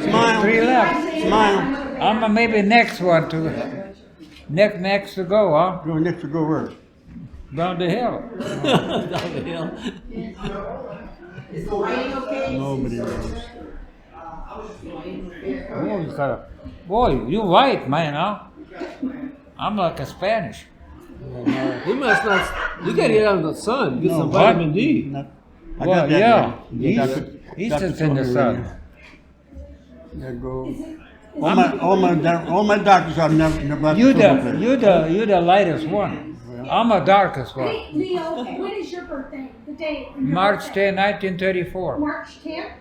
Smile. 3 left. Smile. I'm maybe next one to next to go, huh? Go next to go where? Down the hill. Down the hill. Nobody knows. Oh, you got a, boy, you white, man, huh? I'm like a Spanish. He must not. You gotta get out in the sun. Get some what? vitamin D. Not, I Well, got that. yeah. Dr. He Dr. sits in the Tony sun. Rainier. There go. All my doctors are never. You the lightest one. I'm the darkest one. Hey, Leo, when is your birthday? The day? Your March birthday? 10, 1934. March 10th?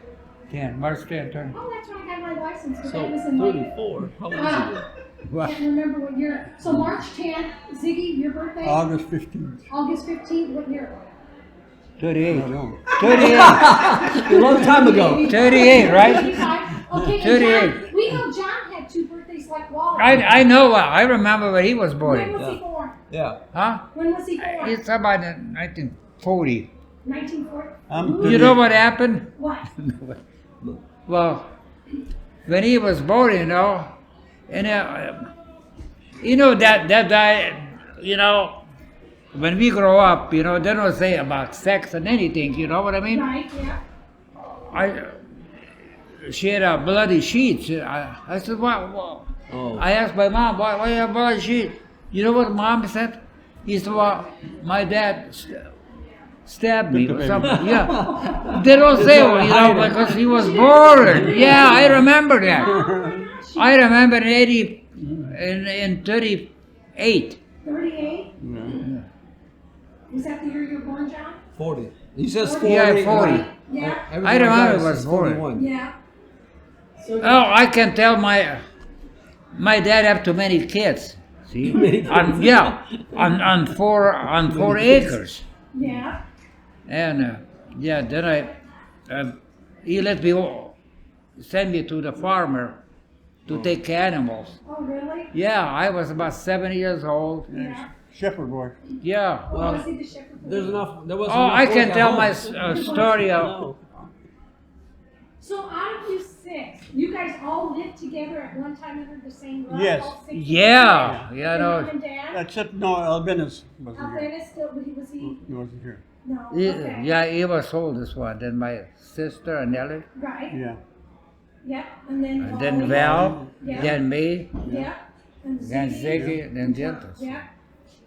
10, March 10, 10. Oh, that's when I got my license. Because So I was in like, 34. How old is I can't remember what year. So March 10th, Ziggy, your birthday? August 15th. August 15th, what year? 38. No. 38. he? A long time ago. 38, right? 35. Okay, 38. and John, we know John had 2 birthdays like Wally. I know. I remember when he was When born. was he born? Yeah. Huh? When was he born? It's about 1940. 1940. I'm You know what happened? What? Well, when he was born, and that guy, when we grow up, they don't say about sex and anything. You know what I mean? Right, yeah. She had a bloody sheet. I said, what? Oh. I asked my mom, why you have bloody sheet? You know what mom said? He said, well, my dad stabbed me or something. Yeah. They don't say, because he was born. Yeah, I remember that. I remember in 38. 38? Was that the year you were born, John? 40. He says 40. Yeah, 40. Yeah. I remember it was 41. Yeah. Oh, I can tell my dad have too many kids. See? on 4 acres. Yeah. And then he let me send me to the farmer to take animals. Oh, really? Yeah, I was about 7 years old. Yeah. Shepherd boy. Yeah. Well, was he the shepherd? There's enough. There wasn't Oh, enough I work can at tell home. my story of. No. So out of you 6, you guys all lived together at one time under the same roof? Yes. All 6 Yeah, Your mom and dad? Except no, Albinus wasn't here. Albinus still, was he? He wasn't here. No. Okay. Yeah, he was oldest one. Then my sister and Ellie, Right. Yeah. Yep. And then. and then Wally. Val, Yeah. then me, Yeah. And then Ziggy, then Gentis. Yeah.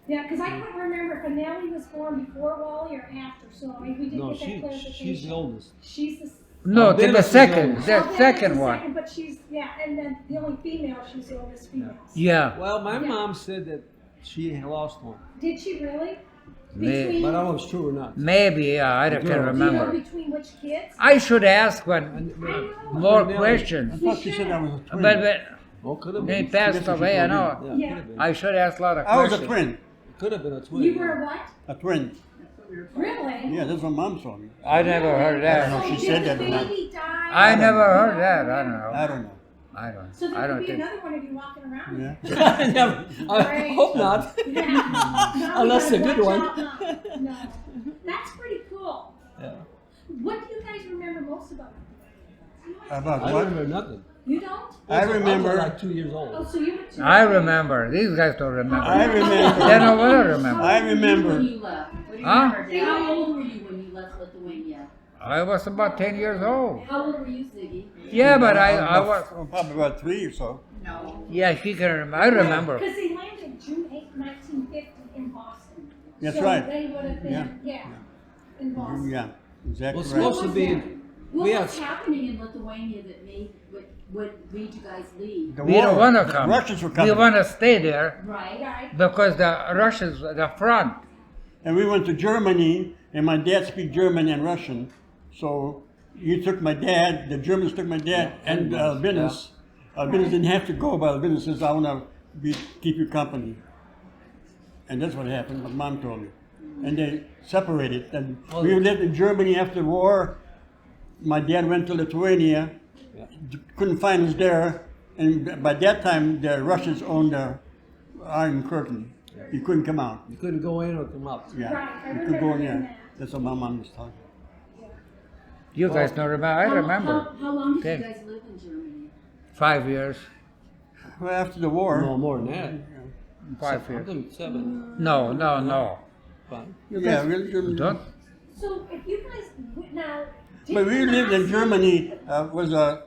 Yeah, because I couldn't remember if Nellie was born before Wally or after, so we did No, get that clarification. she's the oldest. She's the No, Albinus the is second, oldest. the Albinus is second one. But she's, and then the only female, she's the oldest female. Yeah, Well, my Yeah. mom said that she had lost one. Did she really? May- Between, But I don't know if it's true or not. maybe. Yeah, I can't Girl. do you know remember. between which kids? I should ask one I know. more Nelly. I questions, thought she said I was a twin. but Oh, could have they been. passed Yes, she away. I know. Yeah, Yeah. could have been. I should ask a lot of I was questions. a twin. Could have been a twin. You were a what? A twin. Really? Yeah, that's what mom told me. I never heard I don't know that. if she Did said the that or not. baby die? I never heard that. I don't I know. don't know. So I there don't could be think. another one of you walking around. Yeah. Never. I Great. hope not. Yeah. No, Unless we a gotta good watch one. out now. No. That's pretty cool. Yeah. What do you guys remember most about it? About I what? remember nothing. You don't? I was remember. like 2 years Oh, old. so you were 2. I remember. These guys don't remember. I They remember. know what I remember. I remember. When you left. What do you Huh? remember, Dad? How old were you when you left Lithuania? I was about 10 years old. How old were you, Ziggy? Yeah, but I was. Probably about 3 or so. No. Yeah, she can remember. I remember. Because he landed June 8, 1950 in Boston. That's so right. they would have been, Yeah. in Boston. Yeah, Well, exactly it's right. supposed to be. What We was have. happening in Lithuania that made you guys leave? The We war, don't want to the come. Russians were We coming. want to stay there Right? Right. because the Russians, the front. And we went to Germany, and my dad speaks German and Russian. So you took my dad, the Germans took my dad, and Albinus. Albinus didn't have to go, but Albinus says, I want to keep you company. And that's what happened, what mom told me. And they separated. And we lived in Germany after the war. My dad went to Lithuania, couldn't find us there. And by that time, the Russians owned the Iron Curtain. You couldn't come out. You couldn't go in or come out. Yeah, Right, I you could go in remember there. that. That's what my mom was talking. You guys don't remember. I remember. How long did Okay. you guys live in Germany? 5 years. Well, after the war. No, more than that. 5 I years. think 7. No. 5. Yeah, we, Don't. So if you guys now. but we lived in Germany. Was a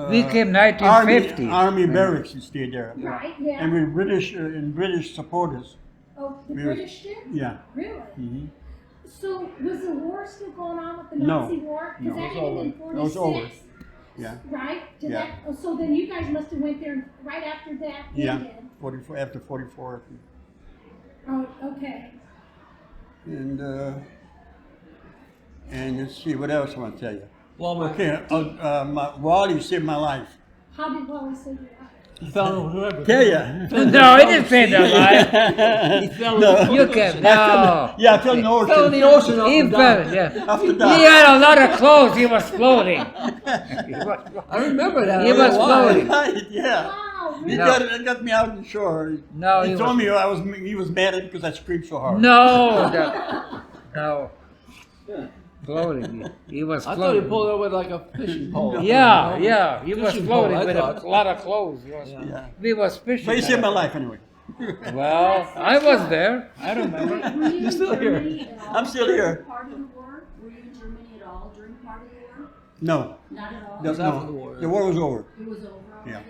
We came 1950. Army barracks. We stayed there, Right, yeah. and we British in British supporters. Oh, the we were- British did? Yeah. Really? Mm-hmm. So was the war still going on with the No. Nazi war? Because No, that it's ended in over. No, it's 46. over. Yeah. Right? Did Yeah. that, oh, so then you guys must have went there right after that Yeah. ended. 44 after 44, Oh, okay. and let's see what else I want to tell you. Well, my Okay, Wally saved my life. How did Wally save your life? he fell in the river. Tell ya. No, I didn't say that He fell in No. the You ocean. can no. Yeah, I fell in the ocean. Fell in the ocean He after fell, that. yeah. After He that. had a lot of clothes. He was floating. I remember that. He I don't was know why. floating. Right, yeah. Wow, He really? No. got me out on the shore. No, he he told was- me he was mad at me because I screamed so hard. No, no. Floating. He was I thought he floating. pulled it with like a fishing pole. Yeah, yeah. He was Fishing pole, floating I with thought. a lot of clothes. He was, Yeah. We was fishing. But he saved my life anyway. Well, I was there. I remember. Were you You're still in here. Germany at all I'm still during here. Part of the war? Were you in Germany at all during part of the war? No, Not at all. no, was after the war, the yeah. war was over. It was over already. Yeah.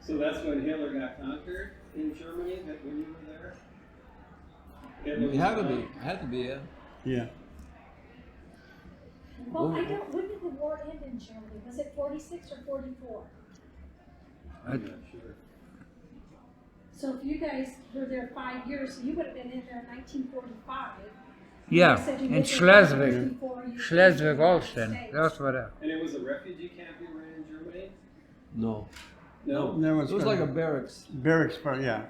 So that's when Hitler got conquered in Germany, that when you were there? Hitler It had to was be. gone? It had to be, yeah. Yeah. Well, I don't, when did the war end in Germany? Was it 46 or 44? I'm not sure. So if you guys were there 5 years, so you would have been in there in 1945. Yeah, You said you in lived there 5 Schleswig. years before you came to the Schleswig-Holstein. United That's what. And it was a refugee camp you were in Germany? No. No. There It was like a barracks. barracks for, yeah.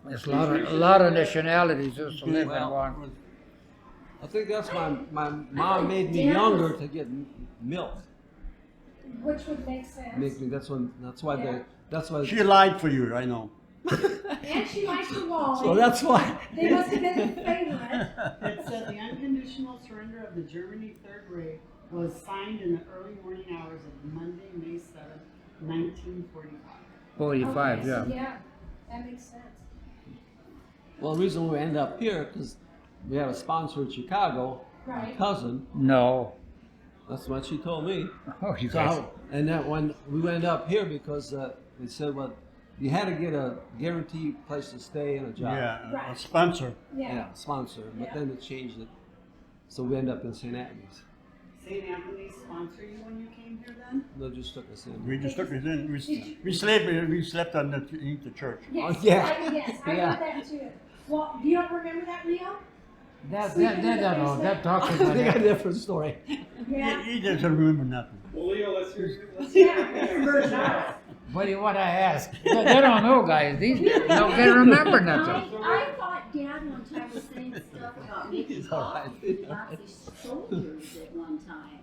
It's a lot of nationalities used to live in Well, one. I think that's why my mom made me younger to get milk. Which would make sense. That's why She lied for you, I know. And she likes the wall. so that's why. They must have been a favorite. It said the unconditional surrender of the Germany Third Reich was signed in the early morning hours of Monday, May 7th, 1945. 45, Okay, yeah. so yeah, that makes sense. Well, the reason we ended up here because we had a sponsor in Chicago, my Right. cousin. No. That's what she told me. Oh, you So, guys. and then when we ended up here because they said, well, you had to get a guaranteed place to stay and a job. Yeah, a Right. sponsor. Yeah. Yeah, sponsor. But Yeah. then it changed it. So we ended up in St. Anthony's. St. Anthony's sponsor you when you came here then? They just took us in. We just took it in. Did you- We slept underneath the church. Yes, Oh, yeah. yes, I Yeah. heard that too. Well, do you don't remember that, Leo? That talks I about think a that. different story. Yeah. He doesn't remember nothing. Well, Leo, let's hear Yeah. What do you want to ask? They don't know, guys. These don't they remember nothing. I thought Dad one time was saying stuff about making He's all right. coffee for Nazi soldiers at one time.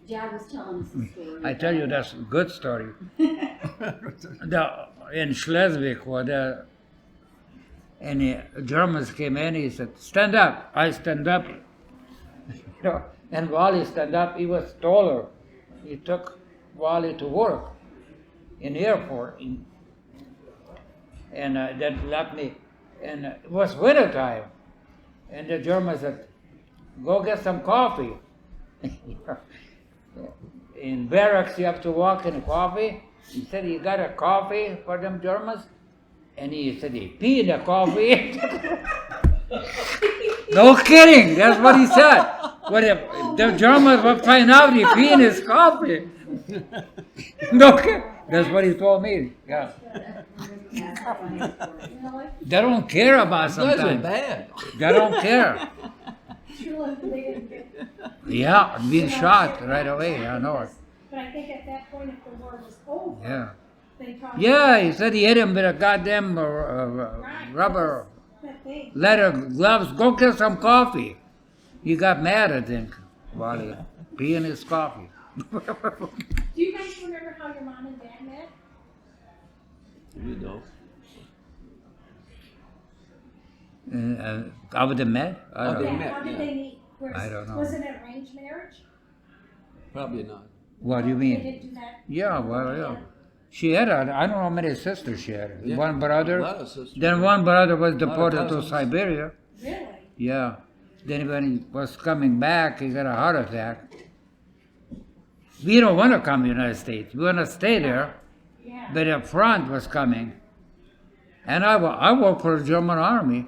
Dad was telling us a story. I tell you, that's a good story. In Schleswig, where the Germans came in, he said, "Stand up." I stand up. And Wally stand up. He was taller. He took Wally to work in the airport, and then left me. And it was winter time, and the German said, "Go get some coffee." In barracks, you have to walk in coffee. He said, "You got a coffee for them Germans?" And he said, "He pee in the coffee." No kidding, that's what he said. What if the Germans would find out he pee in his coffee? No kidding. That's what he told me. Yeah. Really? They don't care about You guys are sometimes. bad. They don't care. Truly, they didn't get. Yeah, being shot right away, I know it. But I think at that point, if the war was over, Yeah. they probably. Yeah, he said he hit him with a goddamn Right. rubber That thing. leather gloves. Go get some coffee. He got mad, I think, while he pee in his coffee. Do you guys remember how your mom and dad met? You know. How they met? I Oh, don't they know. met, How did yeah. they meet? I don't know. Was it an arranged marriage? Probably not. What do you They mean? didn't do that? Yeah, well, yeah. She had, I don't know how many sisters she had. Yeah. One A brother. lot of sisters. Then one brother was lot of deported to cousins. Siberia. Really? Yeah. Then when he was coming back, he got a heart attack. We don't want to come to the United States. We want to stay there. Yeah. But the front was coming. And I worked for the German army.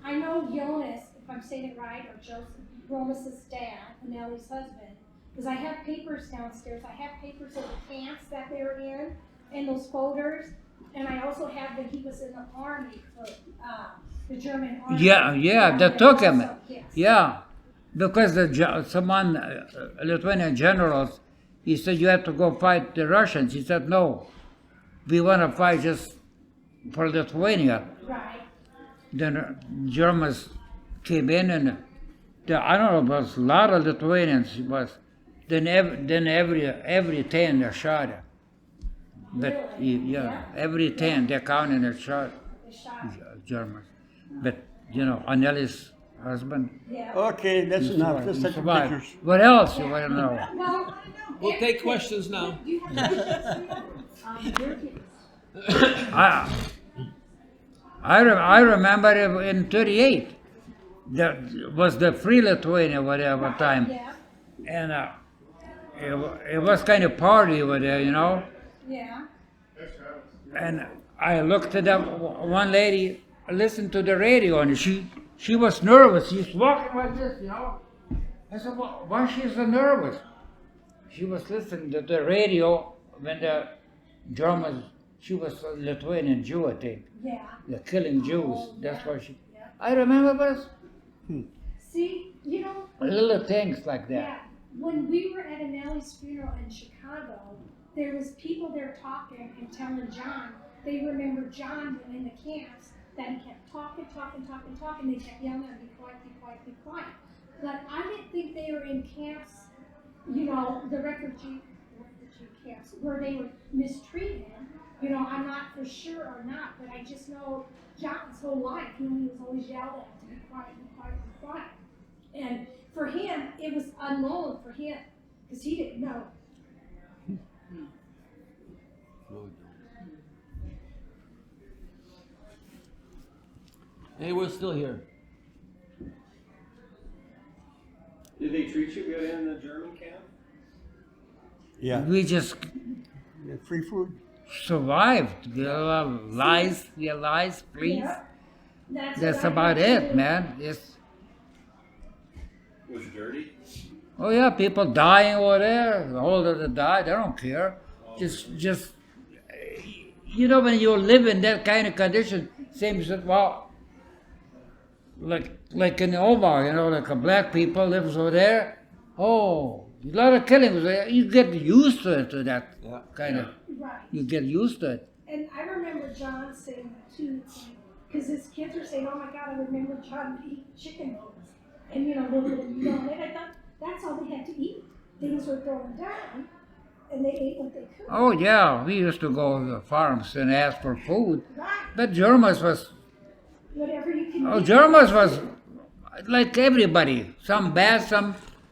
I know Jonas, if I'm saying it right, or Joseph, Romas's dad, Annelli's husband, because I have papers downstairs. I have papers of the camps that they were in, and those folders. And I also have that he was in the army for the German army. Yeah, they took him. Also, yes. Yeah. Because someone, Lithuanian generals, he said, you have to go fight the Russians. He said, no. We want to fight just for Lithuania. Right. Then Germans came in and I don't know, it was a lot of Lithuanians. It was then every 10 they shot him. But Really? yeah, every 10 they counted and shot They shot. Germans. But you know, Anneli's husband. Yeah. Okay, that's enough. Let's he take some survived. pictures. What else you want to know? Well, We'll take questions now. Do you have questions? Your kids. I remember in '38. That was the free Lithuania whatever time, Yeah. and it was kind of party over there, you know. Yeah. And I looked at that one lady, listened to the radio, and she was nervous. She's walking like this, you know. I said, well, why she's so nervous? She was listening to the radio when the Germans. She was a Lithuanian Jew, I think. Yeah. They're killing Jews. That's why she. Yeah. I remember this. See, you know, Little things like that. yeah, when we were at Annelli's funeral in Chicago, there was people there talking and telling John, they remember John in the camps, that he kept talking. They kept yelling, be quiet, be quiet, be quiet. But I didn't think they were in camps, you know, the refugee camps, where they were mistreated. You know, I'm not for sure or not, but I just know John's whole life, you know, he was always yelled at to be quiet, be quiet, be quiet. And for him, it was unknown for him, because he didn't know. Hey, we're still here. Did they treat you good in the German camp? Yeah. We just Free food. survived. We have lies, please. Yeah. That's That's what I about had to it, do. man. It's, Was it dirty? oh yeah, people dying over there. The older they die, they don't care. Just, you know, when you live in that kind of condition, same as well, like in Omar, you know, like a black people lives over there. Oh, a lot of killings. You get used to it, to that Yeah. kind of. Right. You get used to it. And I remember John saying that too, because his kids were saying, oh my God, I remember John eating chicken wings. And you know, they were young. And I thought that's all they had to eat. Things were thrown down, and they ate what they could. Oh yeah, we used to go to the farms and ask for food. Right. But Germans was, Whatever you can oh, eat. Germans was like everybody. Some bad,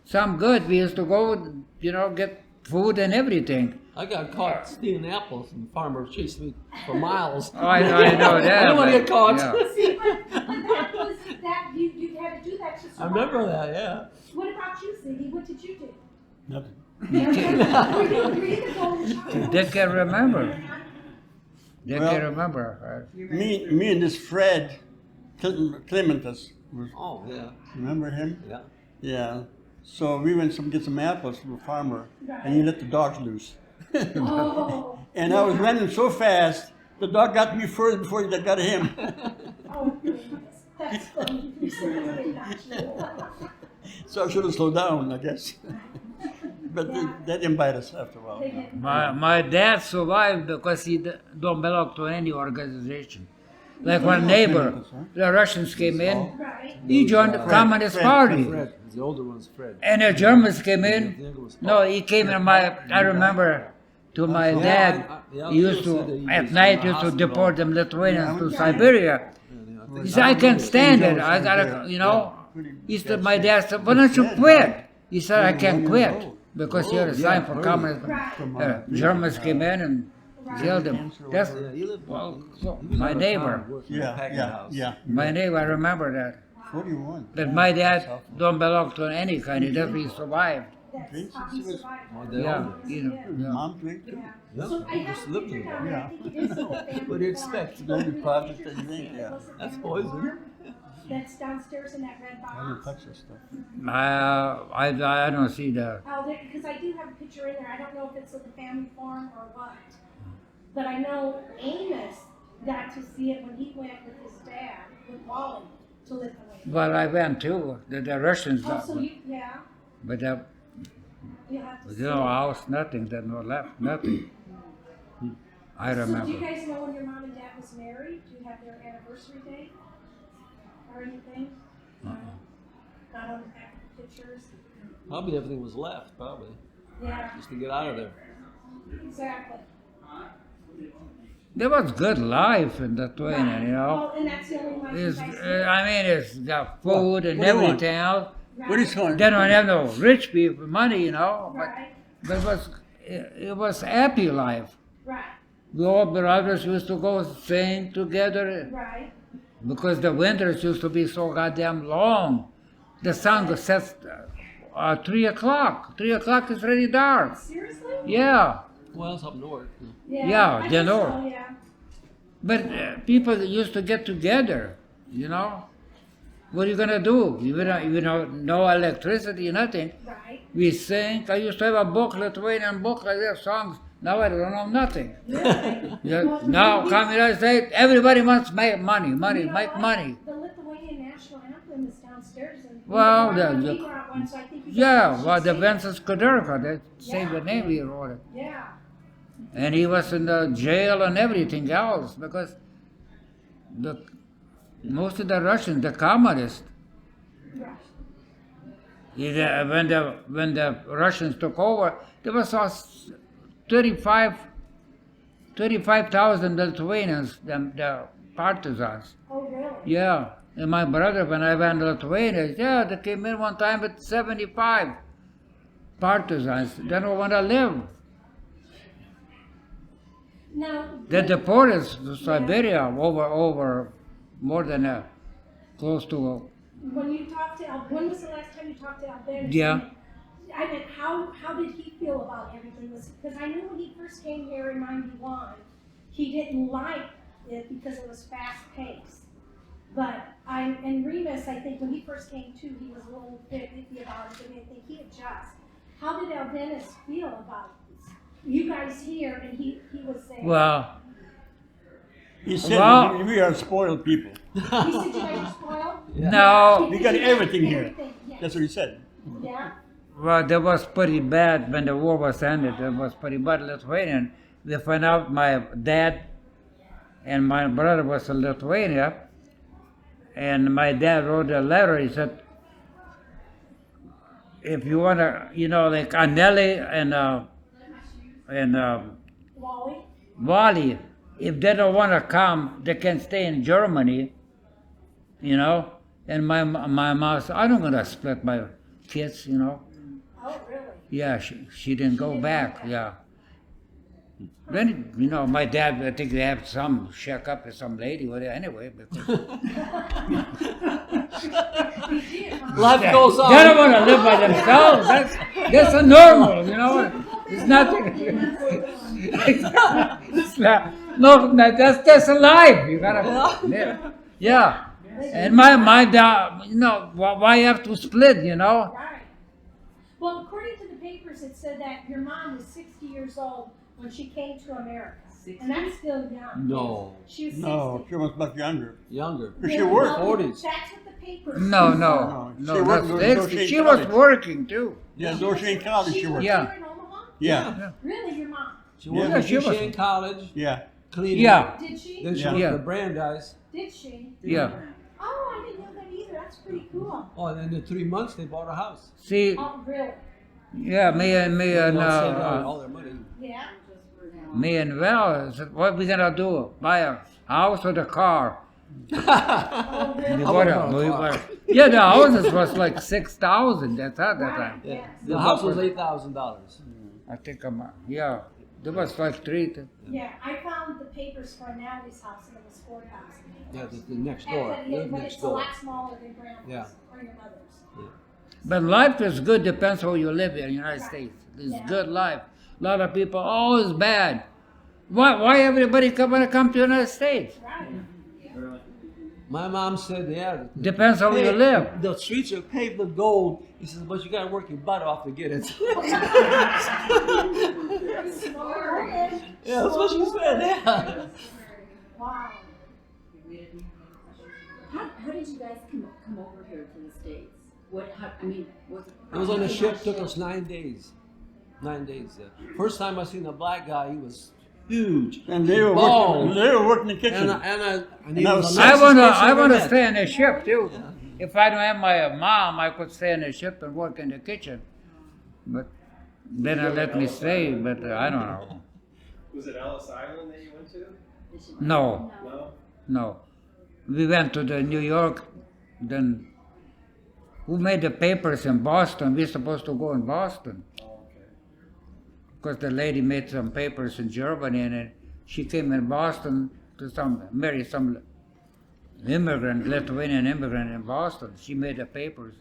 some good. We used to go, you know, get food and everything. I got caught stealing apples, and the farmer chased me for miles. Oh, I know that. I don't want to get caught. yeah. See, but that was, that, you had to do that to survive. I remember that, yeah. What about you, Ziggy? What did you do? Nothing. Were you the golden child? They can remember. They Well- can remember. Me and this Fred Clementus, Oh, yeah, remember him? yeah. Yeah. So we went get some apples from a farmer, and he let the dogs loose. Oh, And I was running so fast, the dog got me first before they got him. oh, goodness. That's funny. You said that they got you. So I should have slowed down, I guess. But they didn't bite us after a while. They didn't. My dad survived because he don't belong to any organization. Like one neighbor, the Russians came in. Right. He joined the Communist Fred, Party. Fred, the older one's Fred. And the Germans came The in. younger was No, he came in I remember to my dad, he used to, at night, used to deport them Lithuanians to Siberia. He said, I can't stand it. I gotta, you know. He said, my dad said, why don't you quit? He said, I can't quit. because he had a Oh, sign yeah, for early. communism. Right. From, Germans came in and killed him. Cancer or That's whatever. Yeah, he lived. well, he was my out of neighbor. town working in a Yeah, packing yeah, house. yeah. My neighbor, I remember that. 41. But Yeah, my that's dad awful. don't belong to any kind. He definitely survived. That's how he survived. Oh, they Yeah, all did. you know. His Yeah. mom drank too. Yeah. Yeah, So I he have just a lived picture in down there. there. I think it is the family What do you farm. expect? Go Maybe through the project pictures that you and think, see yeah. it was the That's family poison. farm That's downstairs in that red I don't box. touch this stuff. I don't see the. Oh, because I do have a picture in there. I don't know if it's of the family farm or what. But I know Amos got to see it when he went with his dad, with Wally, to Lithuania. Well, I went too. The Russians, Oh, so you, yeah, but you have to you see know, it. house, nothing. There's no left, nothing. I So do you remember. guys know when your mom and dad was married? Do you have their anniversary date or anything? Not on the back of the pictures? Probably everything was left, probably, Yeah, just to get out of there. exactly. There was good life in Lithuania, you know. Well, and that's the only life you It's, guys I mean, it's got food and What do you want? everything else. What is going? They don't have no rich people money, you know. Right, But it was happy life. right, We all brothers used to go sing together right. because the winters used to be so goddamn long. The sun sets 3 o'clock. 3 o'clock is already dark. Seriously? Yeah. Well, it's up north. Yeah, I they guess know. so, yeah. But people used to get together, you know. What are you gonna do? You know, no electricity, nothing. Right. We sing. I used to have a book, Lithuanian book, like that, songs. Now I don't know nothing. Really? Yeah, Well, now we- communist state, everybody wants make money, you money, know make what? money. The Lithuanian national anthem is downstairs. And Well, we the- brought one, so I think you guys Yeah, should well, the sing it. Vincent Kudirka, they say the Yeah. name he wrote it. Yeah. And he was in the jail and everything else because most of the Russians, the communists, Right. when the Russians took over, there was 35,000 Lithuanians, the partisans. Oh, really? Yeah. And my brother, when I went to Lithuania, yeah, they came in one time with 75 partisans. They don't want to live. Now, They deported to Siberia over more than close to. when you talked to when was the last time you talked to Albert? Yeah. I mean, how did he feel about everything? Because I knew when he first came here in '91, he didn't like it because it was fast paced. But and Remus, I think when he first came too, he was a little bit iffy about it, but I think he adjusts. How did Aldennis feel about you guys here? And he was saying, Well, He said Well- that we are spoiled people. he said you guys are spoiled. no. We got everything here. Everything, yes. That's what he said. Yeah. Well, that was pretty bad when the war was ended. It was pretty bad Lithuanian. We found out my dad and my brother was in Lithuania, and my dad wrote a letter. He said, if you want to, you know, like Anelli and Wally. Wally, if they don't want to come, they can stay in Germany, you know. And my mom said, I'm not going to split my kids, you know. Oh, really? Yeah, she didn't go back. Yeah. Then you know, my dad, I think they have some shack up with some lady with it anyway. Because Life goes on. they don't want to live by themselves. That's a normal, you know. It's nothing. It's not, no, that's a life. You gotta live. Yeah. And my dad, you know, why you have to split, you know? Right. Well, according to the papers, it said that your mom was 60 years old when she came to America. And that's still young. No, She was 60. No, she was much younger. younger. She worked. Well, 40s. That's what the papers No, said. no, She no, worked not with 60. Negotiate She was College. working too. Yeah, Dorsey in college she worked. Yeah. Here in Omaha? Yeah, Really, your mom? She worked Yeah, at she was- Duchesne College, yeah. cleaning. Yeah, Did she? Then she Yeah. worked Yeah. at Brandeis. Did she? yeah. Oh, I didn't know that either. That's pretty cool. Oh, and in 3 months they bought a house. See, Oh, really? yeah, me and Well, saved all their money. Yeah. me and Val said, what we gonna do? Buy a house or the car? Oh, We really? bought a, we bought, yeah, the houses was like 6,000. That's at that time. Yeah. Yes. The house was $8,000. I think yeah, there was like three. Yeah, I found the papers for Annally's house and it was 4,000. Yeah, the next door. Live But next it's a door. lot smaller than Grandma's Yeah. or your mother's. But life is good, depends where you live in the United Right. States. It's Yeah. good life. A lot of people, oh, it's bad. Why everybody wanna come to the United States? Right. Really? My mom said, yeah. Depends how you live. The streets are paved with gold. He says, but you gotta work your butt off to get it. Yeah, that's what she said. Yeah. Wow. How did you guys come over here to the States? I mean, was it? It was on a ship. Took us 9 days. 9 days. First time I seen a black guy, he was huge. And they were Bald. working. They were working in the kitchen. And he And I was was- the I nicest wanna, person I ever wanna met. stay in a ship too. If I don't have my mom, I could stay in the ship and work in the kitchen. But they don't let me stay. But I don't know. Was it Ellis Island that you went to? No, No? no. We went to the New York. Then who made the papers in Boston? We're supposed to go in Boston. Oh, okay. Because the lady made some papers in Germany, and then she came in Boston to marry some immigrant, Lithuanian immigrant in Boston. She made the papers.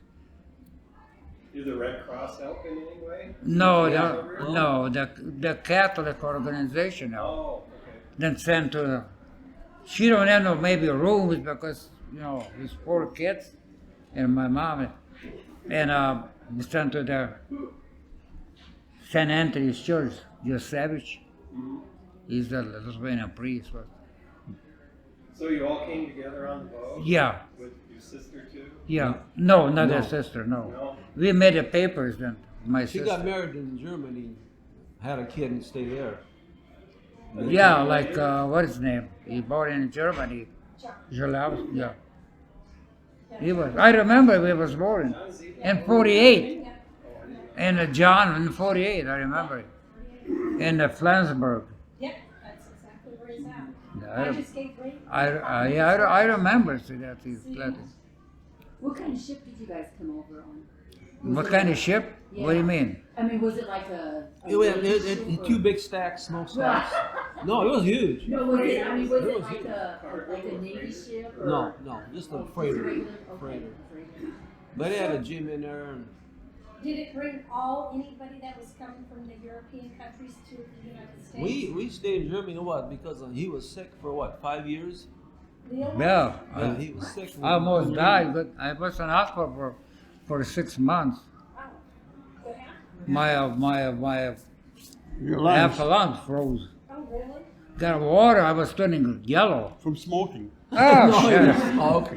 Did the Red Cross help in any way? No, Yeah. the Catholic organization now. Oh, okay. Then sent to. She don't have no maybe rooms because these poor kids, and my mom, and we sent to the St. Anthony's Church. Just Savage. He's the Lithuanian priest. So you all came together on the boat? Yeah. With your sister too? Yeah, no, not No. her sister. No, No? we made the papers then. My She sister. got married in Germany, had a kid, and stayed there. Yeah, like what is his name? He born in Germany. Jolaus, yeah. He was. I remember he was born in '48, and John in '48. I remember it. In Flensburg. Yep, that's exactly where he's at. Yeah, I just gave Ray. I remember that he's letter. What kind of ship did you guys come over on? What kind of ship? What do you mean? I mean, was it like a It, two big stacks, smokestacks. No, it was huge. No, was it? I mean, was It it was like huge. a Navy ship? Or? No, just a Oh, freighter. regular? Okay, Freighter. freighter. But they had a gym in there. And Did it bring anybody that was coming from the European countries to the United States? we stayed in Germany what? Because he was sick for what, 5 years? Leo? Yeah, Yeah, he was sick. I almost died, but I was in hospital for 6 months. Oh, what happened? My Your half lungs a lung froze. Oh, really? Got water, I was turning yellow. from smoking. Oh, He didn't shit. smoke.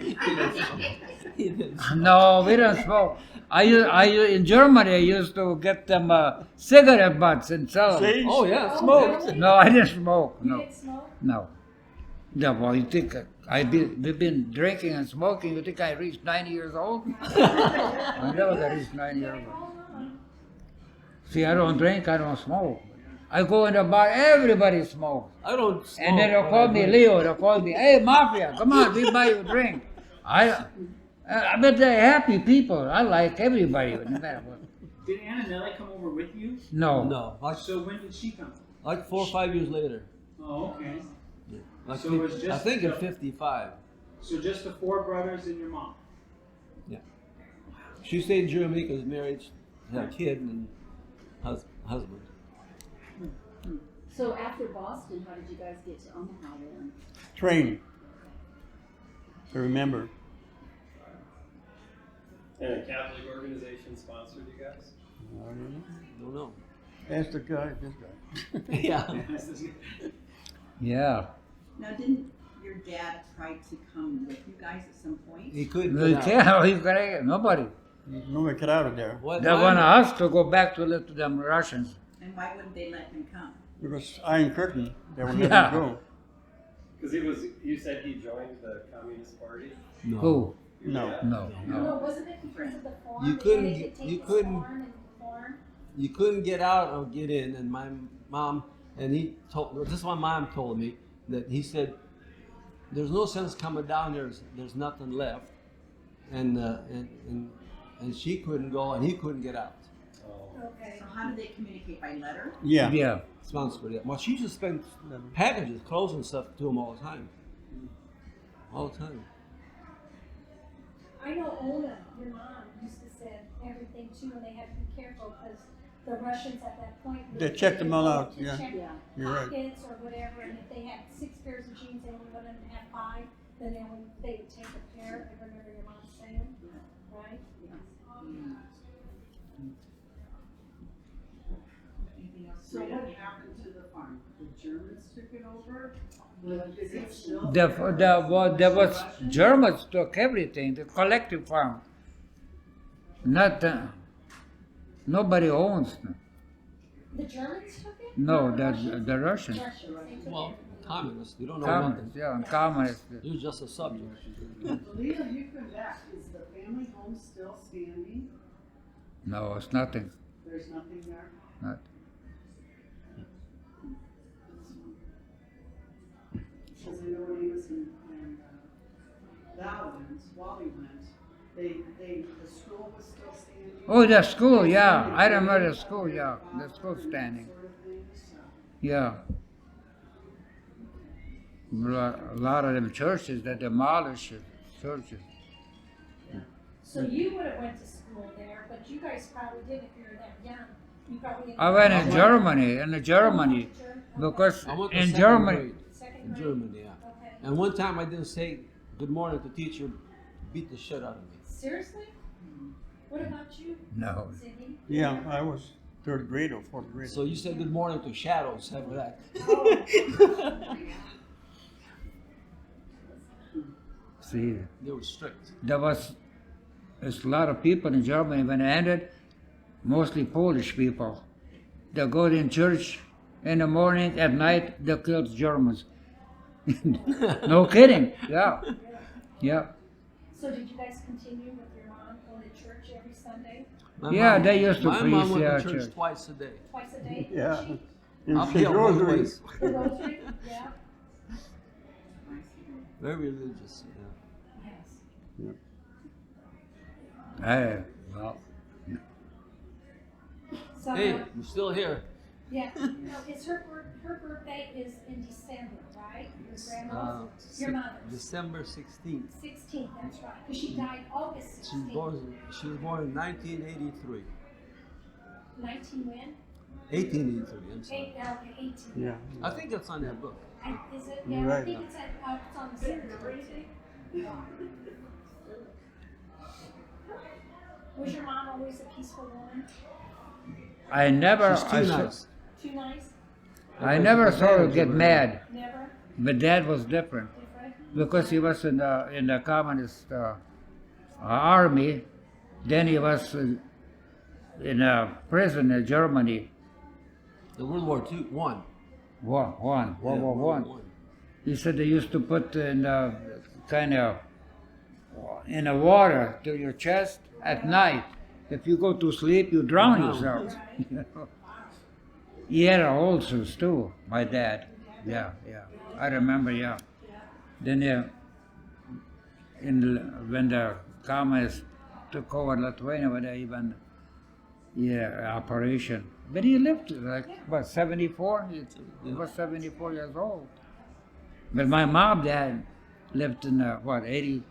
He didn't smoke. No, we don't smoke. In Germany, I used to get them cigarette butts and sell them. Sage? Oh yeah, Oh, smoke. really? No, I didn't smoke. You No, didn't smoke? no. Yeah, well, you think we've been drinking and smoking? You think I reached 90 years old? I never got reached 90 years old. Oh, no. See, I don't drink, I don't smoke. I go in the bar, everybody smokes. I don't smoke. And then they'll but call I me drink. Leo, they'll call me, hey, Mafia, come on, we buy you a drink. I bet they're happy people. I like everybody, no matter what. Did Anna Nelly come over with you? No. No, So when did she come? like 4 or 5 years later. Oh, okay. Like So it was I just think in the- 55. So just the four brothers and your mom. She stayed in Germany because married, had a kid and husband. So after Boston, how did you guys get to Omaha then? Train. To remember. And a Catholic organization sponsored you guys? Don't know. Ask the guy, this guy. Yeah. Yeah. Now, didn't your dad try to come with you guys at some point? He couldn't You get out. can't, you can't, nobody. Nobody get out of there. What They time? want us to go back to them Russians. And why wouldn't they let him come? Because Iron Curtain, they would let Yeah. him go. Because you said he joined the Communist Party? No. Who? Your No. dad? No, no. No, wasn't it because of the farm? You They couldn't- wanted to take you his couldn't- farm and farm? You couldn't get out or get in, and my mom and he told. This is what my mom told me that he said there's no sense coming down there. There's nothing left, and she couldn't go and he couldn't get out. Okay. So how did they communicate, by letter? Yeah. Yeah. Sounds pretty. Well, she just spent packages, clothes and stuff to him all the time. All the time. I know Ona, your mom, used to send everything too, and they had to be careful because the Russians at that point. They checked them all out, to yeah. check Yeah. You're right. pockets or whatever, and if they had 6 pairs of jeans, they only wanted them to have 5, then they would take a pair. I remember your mom saying, right? So what happened to the farm? The Germans took it over? Is it still? There was Germans took everything, the collective farm. Not nobody owns them. The Germans took it? No, Or the Russians? Russians. Russians, they took Well, it. communists. You don't know nothing. Communists, yeah, communists. You're just a subject. Leah, you come back. Is the family home still standing? No, it's nothing. There's nothing there? Not. Because I know when he was in Val went, Wally went, the school was still standing. Oh, the school, yeah. I remember the school, yeah. The school standing. Sort of thing, so. Yeah. A lot of them churches that demolish churches. So you would have went to school there, but you guys probably did if you were that young. You probably. I went in Germany, because I went to in second Germany, grade Second in grade? Germany, yeah. Okay. And one time I didn't say good morning to teacher, beat the shit out of me. Seriously? What about you, no. Cindy? Yeah, I was 3rd grade or 4th grade. So you said good morning to shadows, have that. See, They were strict. there's a lot of people in Germany when it ended, mostly Polish people. They go in church in the morning, at night they kill Germans. No kidding, yeah. Yeah. So did you guys continue with your mom going to church every Sunday, My Yeah, mom- they used to My preach mom went their to church church. twice a day. twice a day? Yeah. She- In I'll St. be at one Rosary. place. The rosary? Yeah. Very religious. Yeah. Yes. Well, So, Hey, you're still here. yeah, no, it's her birthday is in December, right? Your grandma's, your mother's. December 16th. 16th, that's right, because she died August She was 16th. born in 1983. 19 when? 1883, I'm sorry. 18. Yeah. I think that's on that book. Is it? You're Yeah, I right. think it's on the cemetery. Was your mom always a peaceful woman? I never, She's too nice. Too nice? I never saw her get mad. Never? But Dad was different Different? because he was in the communist army. Then he was in a prison in Germany. The World War II, one. World War One. He said they used to put in kind of in the water to your chest at night. If you go to sleep, you drown yourself. He had ulcers too, my dad. Yeah. I remember, yeah. Then when the communists took over Lithuania, when they even operation. But he lived like what 74? He was 74 years old. But my mom, dad lived in 80,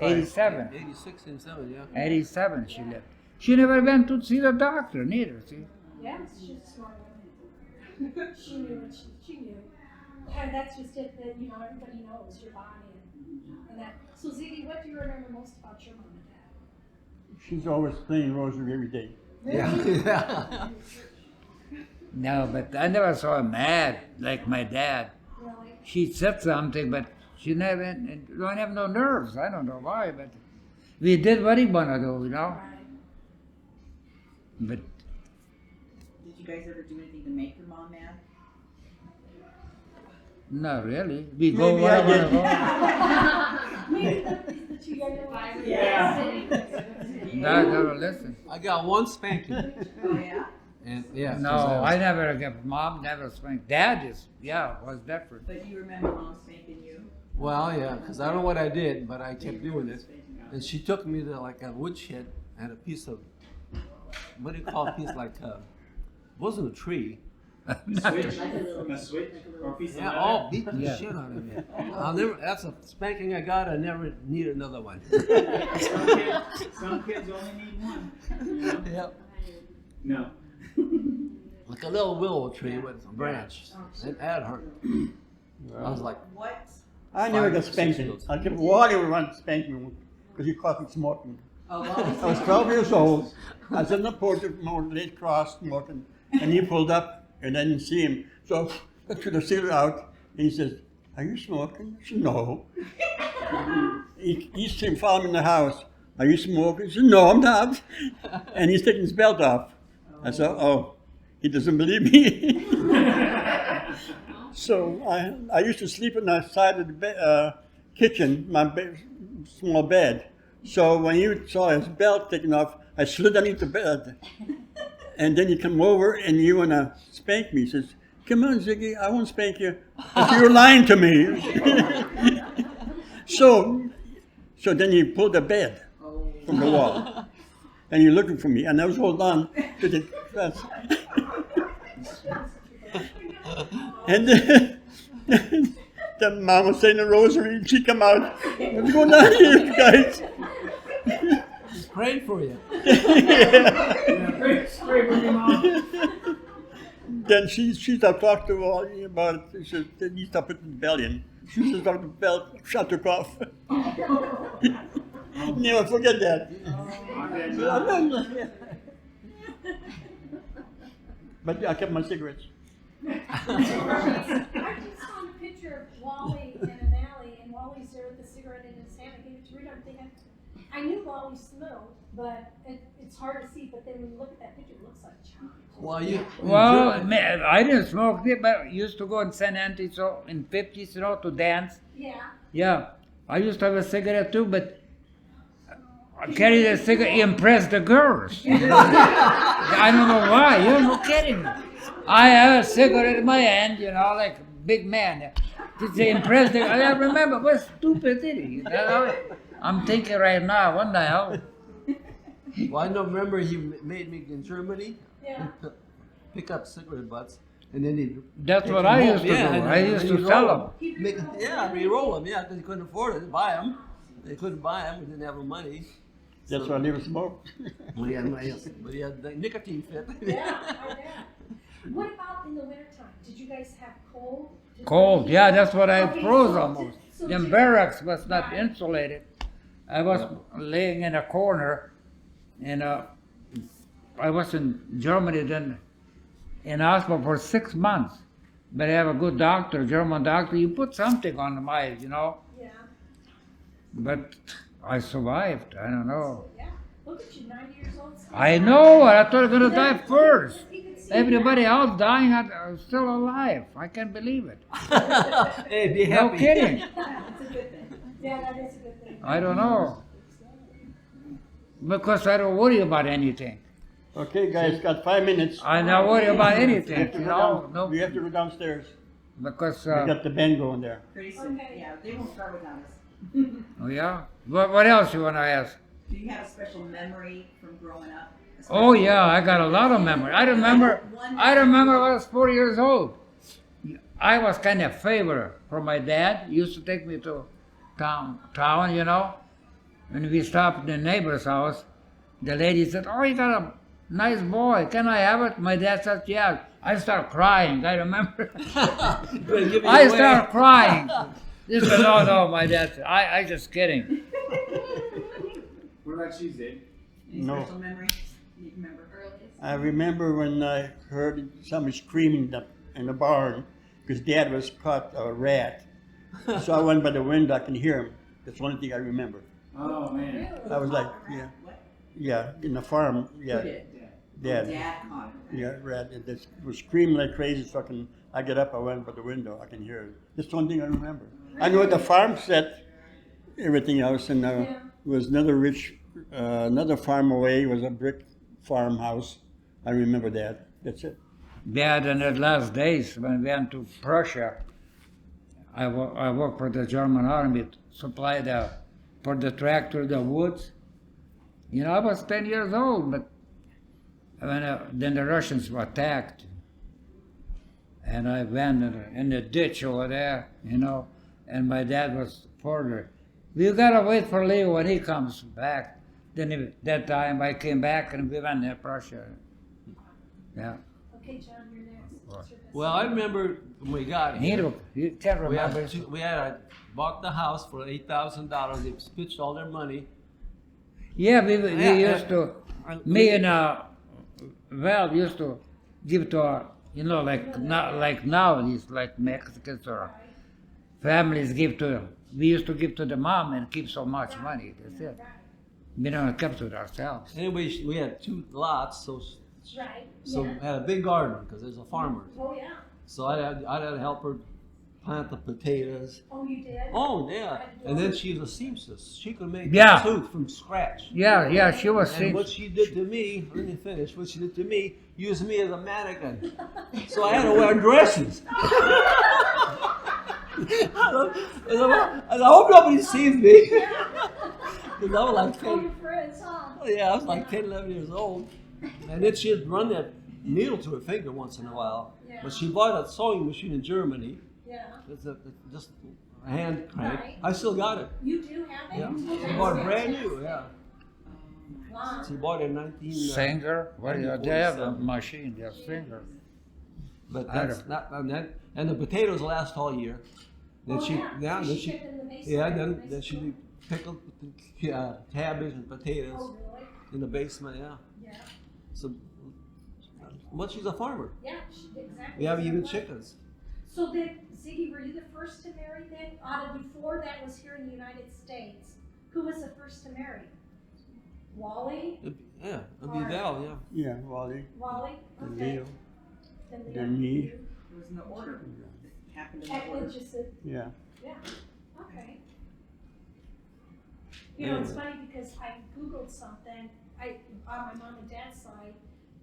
87. 86 and 7, yeah. 87 she lived. She never went to see the doctor neither, see. Yeah, she's a smart woman. She knew what she knew. And that's just it, that, everybody knows your body and that. So Ziggy, what do you remember most about your mom and dad? She's always saying rosary every day. Yeah. No, but I never saw her mad like my dad. Really? She said something, but she don't have no nerves. I don't know why, but we did what he wanted to do, Right. But Did you guys ever do anything to make your mom mad? not really. We go Maybe where I I want did. to Maybe the two younger ones. Yeah. go. Dad never listen. I got one spanking, Oh, yeah? And yeah. 'cause No, was- I never get. Mom never spanked. Dad is, yeah, was different. But you remember mom spanking you? Well, yeah, because I don't know what I did, but I kept doing it. And she took me to like a woodshed and a piece of, what do you call a piece like, wasn't a tree. Switch. Like a little, A switch or a piece of Yeah, leather. oh, beat the Yeah. shit out of me. I'll never, that's a spanking I got, I never need another one. Some kids only need one. You know? Yep. No. Like a little willow tree with a branch. That hurt. I was like, What? I never got 5, 6 spanked. years. I kept Wally would want to spank me because he caught me smoking. Oh, I was 12 years old. I was in the porch of my late cross smoking, and he pulled up, and I didn't see him. So I threw the cigarette out, and he says, "Are you smoking?" I said, "No." He used to follow me in the house. "Are you smoking?" I said, "No, I'm not." And he's taking his belt off. I said, "Oh, he doesn't believe me." So I used to sleep on the side of the kitchen, my small bed. So when you saw his belt taken off, I slid underneath the bed. And then he come over and you want to spank me. He says, "Come on, Ziggy, I won't spank you. But you're lying to me." So then he pulled the bed from the wall. And you're looking for me. And I was holding on to the dress. And then the mom was saying the rosary, and she come out. "What's going on here, you guys?" he's praying for you. Pray for your mom. Then she started talking to Wally about it. She said, "Then you stop putting the belt in." She says, "Dr. Belt, shut her off." Never forget that. But I kept my cigarettes. I just saw a picture of Wally in an alley, and Wally's there with the cigarette in his hand. I gave it to Rita. I'm thinking, I knew Wally smoked, but it's hard to see. But then when you look at that picture, it looks like John. Well, you. Well, man, I didn't smoke it, but I used to go in San Antonio in 50s, to dance. Yeah. Yeah, I used to have a cigarette too, but I carried a cigarette, impressed the girls. I don't know why, no kidding. I have a cigarette in my hand, like a big man. To impress the I remember, what stupidity. I'm thinking right now, what the hell? Well, I know, remember he made me in Germany Yeah. pick up cigarette butts, and then he'd That's take what them I home. used to Yeah, do. and I then used he'd to roll sell them. them. Yeah, re-roll them, yeah, because he couldn't afford it to buy them. They couldn't buy them, we didn't have the money. That's why I never smoked. But he had the nicotine fit. Yeah, I bet. What about in the wintertime? Did you guys have cold? Cold, yeah, that's what I Okay, froze so almost. so Them did- barracks was not Right. insulated. I was laying in a corner, and I was in Germany then in hospital for 6 months. But I have a good doctor, German doctor. You put something on the eyes, Yeah. But I survived. I don't know. Yeah. Look at you, 90 years old. still I alive. know. I thought I was gonna die first. You can see Everybody else dying, I'm still alive. I can't believe it. Hey, be No happy. kidding. That's a good thing. Yeah, that is a good thing. I don't know. Because I don't worry about anything. Okay, guys, got 5 minutes. I don't worry about We anything, have to go down. No, We have to go downstairs. because, We got the band going there. Pretty soon, Okay. yeah, they won't start without us. oh yeah? What else you wanna ask? Do you have a special memory from growing up? A Oh special- yeah, I got a lot of memory. I remember I was 4 years old. I was kind of favorite from my dad. He used to take me to town, When we stopped in the neighbor's house, the lady said, "Oh, you got a nice boy. Can I have it?" My dad said, "Yeah." I started crying. I remember. I started crying. This is no, my dad said, I just kidding. What about you, Zig? Any No. special memory you remember? I remember when I heard somebody screaming in the barn because Dad was caught a rat. So I went by the window, I can hear him. That's the only thing I remember. Oh man. I was like, yeah, What? yeah, in the farm, Who yeah, did? Dad. Dad caught it. Yeah, rat. It just was screaming like crazy. So I get up, I went by the window, I can hear it. That's the only thing I remember. I know the farm set, everything else, and Yeah. was another farm away was a brick farmhouse. I remember that. That's it. Dad, in the last days when we went to Prussia, I worked for the German army to supply for the tractor, the woods. You know, I was 10 years old, but then the Russians were attacked. And I went in the ditch over there, you know, and my dad was further. We gotta wait for Leo when he comes back. Then that time I came back and we went to Prussia. Yeah. Okay, John, you're next. What's your best Well, I remember when we got here. You can't We remember. had bought the house for $8,000. They pitched all their money. Yeah, we Yeah, used to, I- me and Val used to give to our, you know, like nowadays, like Mexicans or families give to, we used to give to the mom and keep so much money. That's it. We don't kept it ourselves. Anyway, we had 2 lots, so Right, so yeah. we had a big garden because there's a farmer. Oh, yeah. So I had to help her plant the potatoes. Oh, you did? Oh yeah, and then she was a seamstress. She could make Yeah. a suit from scratch. Yeah, she was And saying. what she did to me, let me finish. What she did to me, used me as a mannequin. So I had to wear dresses. And I hope nobody sees me. Because I was like All 10, your friends, huh? yeah, I was like 10, 11 years old. And then she'd run that needle to her finger once in a while. Yeah. But she bought a sewing machine in Germany. Yeah. It's just a hand crank. Right. I still got it. You do have it? Yeah. She bought it brand new, yeah. Wow. She bought it in 19... Singer? What do you, they have a 1947. machine, they're singer. But I that's don't- not, and the potatoes last all year. Then Oh, she, yeah. yeah, Did then she she, get them in the basement? yeah, In the then basement? she did pickled cabbage and potatoes Oh, really? in the basement, yeah. Yeah. So, well, she's a farmer. Yeah, she did exactly. We have the same even way. chickens. So then, Ziggy, were you the first to marry then? Out of before that was here in the United States, who was the first to marry? Wally? Yeah, it'd be Or- Val, yeah. Yeah, Wally, Wally? then Okay. Leo, Then Leo. then me. It was in the order. It happened in the It order. was just a, Yeah. yeah, okay. You know, it's funny because I Googled something, on my mom and dad's side,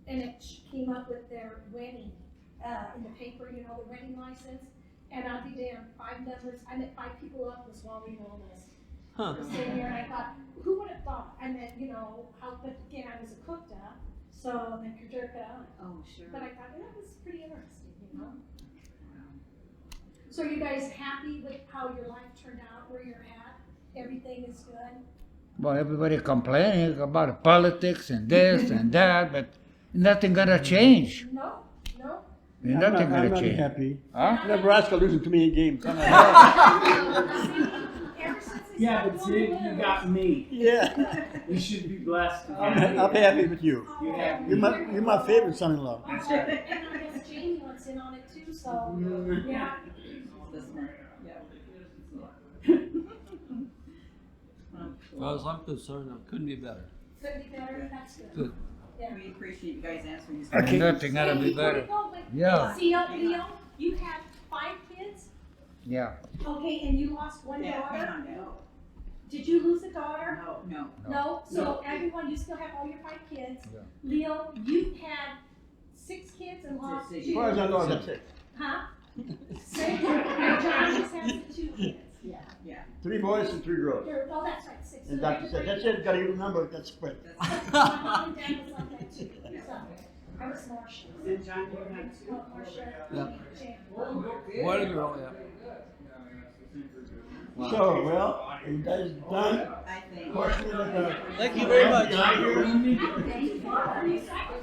and it came up with their wedding, in the paper, you know, the wedding license. And I'll be damned, 5 numbers, I met 5 people up was Wally Wallace. Huh. Sitting here and I thought, who would have thought? And then, you know, but again, I was a cookta, so then Kudirka, Oh, sure. but I thought, that was pretty interesting, you know? So are you guys happy with how your life turned out, where you're at? Everything is good? Well, everybody complaining about politics and this and that, but nothing gonna change. No, no? I'm Nothing not gonna change. happy. Huh? Nebraska losing too many games. I'm not Ever since they Yeah, stopped but going see, to you lose. got me. Yeah, You should be blessed. to I'm, have I'm me. happy with you. You have You're me. you're my favorite son-in-law. Oh, and I guess Jamie wants in on it too, so, yeah. This one. As far as I'm concerned, it couldn't be better. Could be better, that's good. Good. Yeah. We appreciate you guys answering these And questions. nothing gonna Hey, be before we better. go, but- Yeah. See, Leo, you had 5 kids? Yeah. Okay, and you lost one Yeah, hang daughter? on, no, Did you lose a daughter? no. No? So everyone, you still have all your 5 kids? Yeah. Leo, you've had 6 kids and lost Six. 2? As far as I know, that's it. Huh? 6? And John just has the 2 kids. Yeah. 3 boys and 3 girls. Oh, that's right, 6. And Doctor said, that's it, gotta get a number, that's quick. My mom and dad was like that too. So, I was Marcia. And John, you had 2? Oh, Marcia. Yep. Jan. What a girl, yeah. So, well, are you guys done? I think. Question of the- Thank you very much. Thank you for your sacrifice.